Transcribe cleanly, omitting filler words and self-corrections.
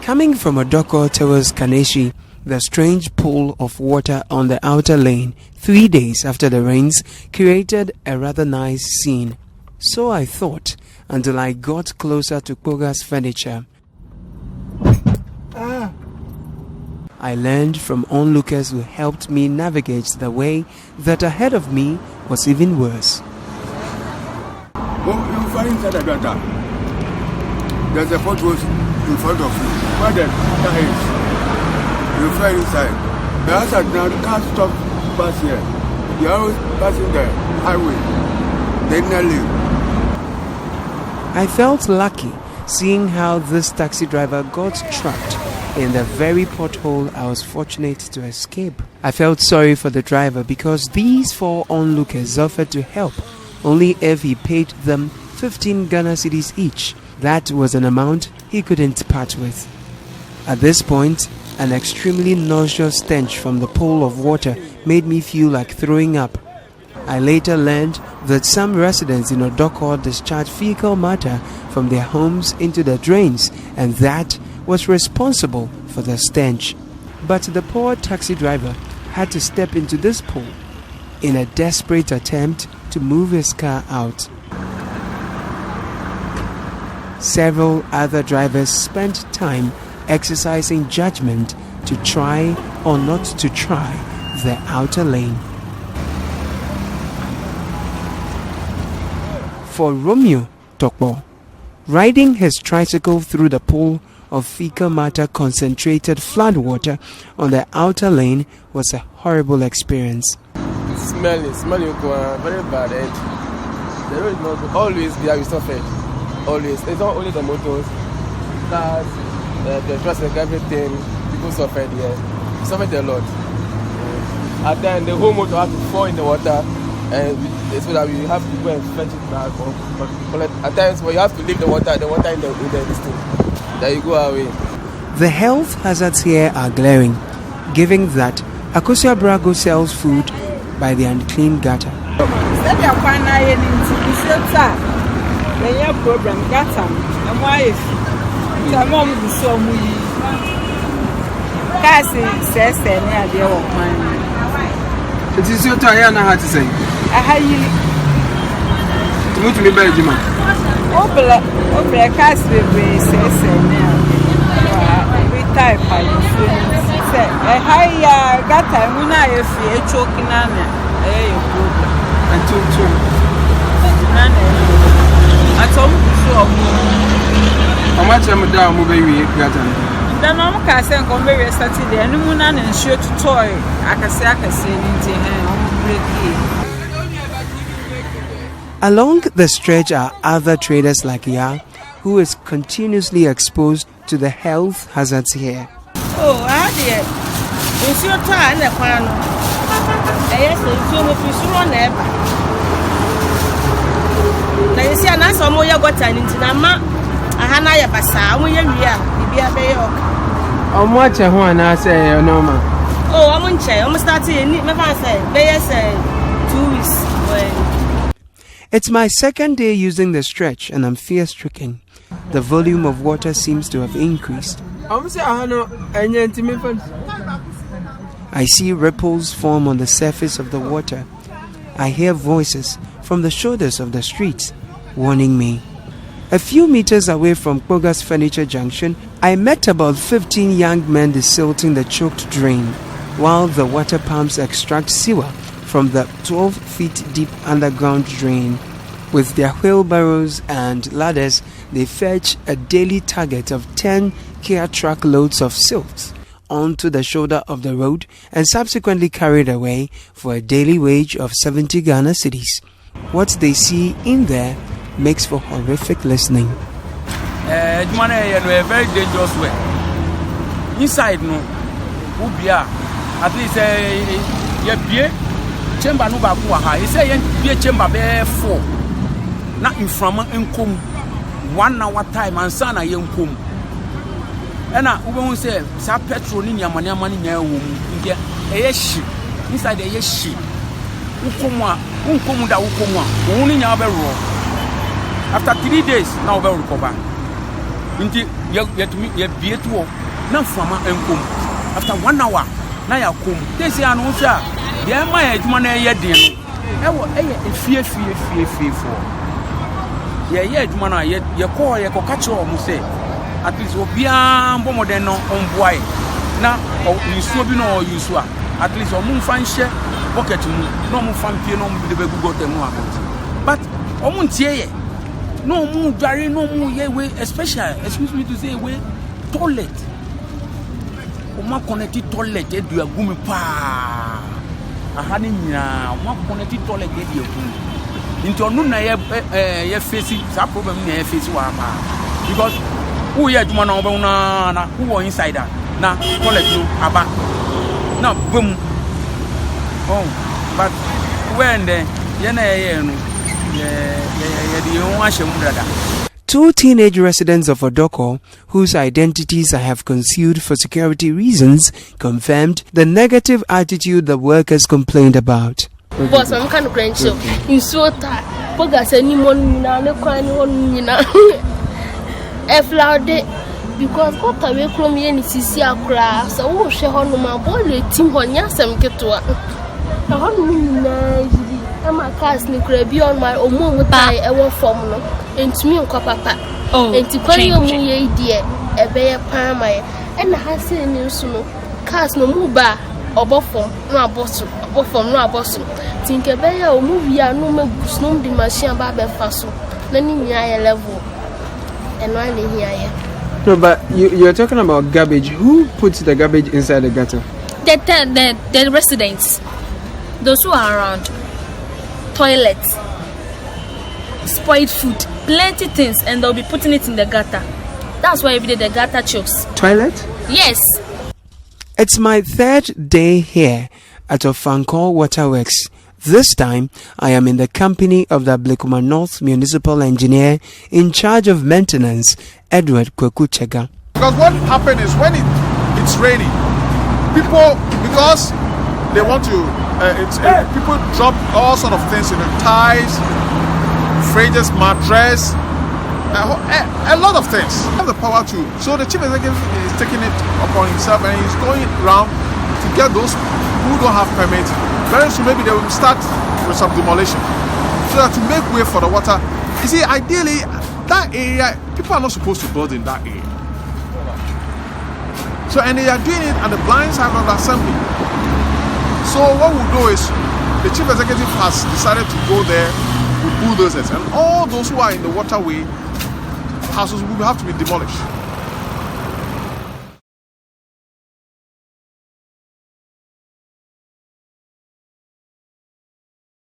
Coming from Odorkor towards Kaneshie, the strange pool of water on the outer lane 3 days after the rains created a rather nice scene. So I thought, until I got closer to Koga's furniture. I learned from onlookers who helped me navigate the way that ahead of me was even worse. You find inside the gutter. There's a photo in front of you. Where the car is, you find inside. The outside now, the car stop pass here. You are always passing the highway. They nearly. I felt lucky seeing how this taxi driver got trapped in the very pothole I was fortunate to escape. I felt sorry for the driver because these 4 onlookers offered to help only if he paid them 15 Ghana cedis each. That was an amount he couldn't part with. At this point, an extremely nauseous stench from the pool of water made me feel like throwing up. I later learned that some residents in Odorkor discharged fecal matter from their homes into the drains, and that was responsible for the stench. But the poor taxi driver had to step into this pool in a desperate attempt to move his car out. Several other drivers spent time exercising judgment to try or not to try the outer lane. For Romeo Tokbo, riding his tricycle through the pool of fecal matter concentrated floodwater on the outer lane was a horrible experience. Smelling, very bad. And the road is not always there, we suffered. Always. It's not only the motors, cars, the traffic, everything. People suffered here. We suffered a lot. At then the whole motor had to fall in the water, and so that we have to go and fetch it back. But at times, when you have to leave the water in the distance, there you go away. The health hazards here are glaring, given that Akosia Brago sells food by the unclean gutter. Problem gata and wife mom be so muyi kasi says near the old man. It is your time how to say. I highly to me by Jima. Open cast says we type by say a high gata when I fear choking on a problem. And how much am I down moving? The mom can say, come very Saturday, and moon and sure to toy. I can say, Along the stretch are other traders like Ya, who is continuously exposed to the health hazards here. Oh, I did. It's your time, the pan. Yes, it's your official neighbor. You see, and that's all you got into the map. I had a basa, when you're here, I'm watching one, I say, no, ma. Oh, I'm on chair, I'm starting, my say, they say 2 weeks. It's my second day using the stretch, and I'm fear-stricken. The volume of water seems to have increased. I see ripples form on the surface of the water. I hear voices from the shoulders of the streets warning me. A few meters away from Koga's Furniture Junction, I met about 15 young men desilting the choked drain, while the water pumps extract sewer from the 12 feet deep underground drain. With their wheelbarrows and ladders, they fetch a daily target of 10 Kia truck loads of silt onto the shoulder of the road and subsequently carried away for a daily wage of 70 Ghana cedis. What they see in there makes for horrific listening. A very dangerous way. Inside, no, at least a chamber no back. He say a chamber bear 4. Not in from income 1 hour time and son a young cum. And I won't say, Sa petrol in your money in your womb. Inside the yeshi. Ukuma, Unkumuda Ukuma, only in our room. After 3 days, now we'll recover. Inti ye bietuo na mfama enkom. After 1 hour na ya kom. Tesi anu sha ye ma ye adwuma na ye den no. Ewo efie for. Ye adwuma na ye ko catch o say at least obia mbo modern no onboy na nsuo bi no use a at least o mu fan hye bucket mu no mu fan pie no mu de begugo temu akoti but o mu ntie ye no mu dware no mu ye we especially excuse me to say we toilet o ma connect toilet e du agumi pa aha ni nyina o ma connect toilet e du agumi nti onu na ye face that problem na ye face wa pa because who ye adwuma na obo na who inside na toilet no aba na boom oh but when the Two teenage residents of Odorkor, whose identities I have concealed for security reasons, confirmed the negative attitude the workers complained about. Boss, I'm kind of credential. In so tired. Pogas anyone na kwani won because what away from me ni sisi Accra so wo hwe ho no ma ball team ho nya asem ketoa na ho no nyina jidi ama cars ni kura bi on my omo tai e wo form no entumi nkwa papa enti kwani omu ye die ebe ye pan mai e na ha se ni nso no cars no mu ba obofom no aboso tinke be ya omu bia no magus no di machine ba be faso na ni nya ye level and why ni here. No, but you're talking about garbage. Who puts the garbage inside the gutter? The residents. Those who are around. Toilets. Spoiled food. Plenty things. And they'll be putting it in the gutter. That's why every day the gutter chokes. Toilet? Yes. It's my 3rd day here at Ofankor Waterworks. This time, I am in the company of the Blekuma North Municipal Engineer in charge of maintenance, Edward Kwekuchega. Because what happens is when it's raining, people, because they want to, people drop all sort of things in the ties, fridges, mattress, a lot of things. They have the power to. So the chief executive is taking it upon himself and he's going around to get those who don't have permits. Very soon maybe they will start with some demolition so that to make way for the water. You see, ideally, that area, people are not supposed to build in that area. So, and they are doing it at the blind side of the assembly. So what we'll do is, the chief executive has decided to go there with bulldozers, and all those who are in the waterway houses will have to be demolished.